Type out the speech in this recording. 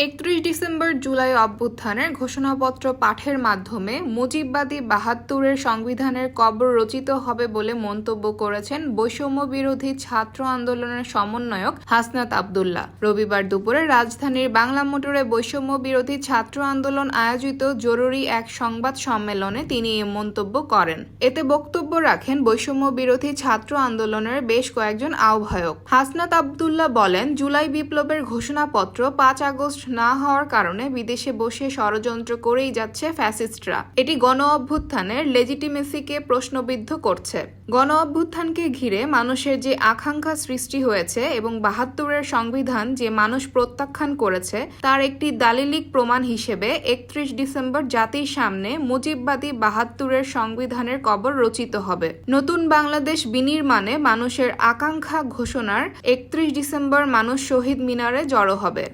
31 December July অভ্যুত্থানের ঘোষণাপত্র পাঠের মাধ্যমে মুজিববাদী ৭২-এর সংবিধানের কবর রচিত হবে বলে মন্তব্য করেছেন বৈষম্য বিরোধী ছাত্র আন্দোলনের সমন্বয়ক হাসনাত আব্দুল্লাহ। রবিবার দুপুরে রাজধানীর বাংলা মোটরে বৈষম্য বিরোধী ছাত্র আন্দোলন আয়োজিত জরুরি এক সংবাদ সম্মেলনে তিনি এ মন্তব্য করেন। এতে বক্তব্য রাখেন বৈষম্য বিরোধী ছাত্র আন্দোলনের বেশ কয়েকজন আহ্বায়ক। হাসনাত আব্দুল্লাহ বলেন, জুলাই বিপ্লবের ঘোষণাপত্র ৫ আগস্ট না হওয়ার কারণে বিদেশে বসে ষড়যন্ত্র করেই যাচ্ছে ফ্যাসিস্টরা। এটি গণ অভ্যুত্থানের লেজিটিমেসিকে প্রশ্নবিদ্ধ করছে। গণ অভ্যুত্থানকে ঘিরে মানুষের যে আকাঙ্ক্ষা সৃষ্টি হয়েছে এবং ৭২-এর সংবিধান যে মানুষ প্রত্যাখ্যান করেছে তার একটি দালিলিক প্রমাণ হিসেবে ৩১ ডিসেম্বর জাতির সামনে মুজিববাদী ৭২-এর সংবিধানের কবর রচিত হবে। নতুন বাংলাদেশ বিনির্মাণে মানুষের আকাঙ্ক্ষা ঘোষণার ৩১ ডিসেম্বর মানুষ শহীদ মিনারে জড়ো হবে।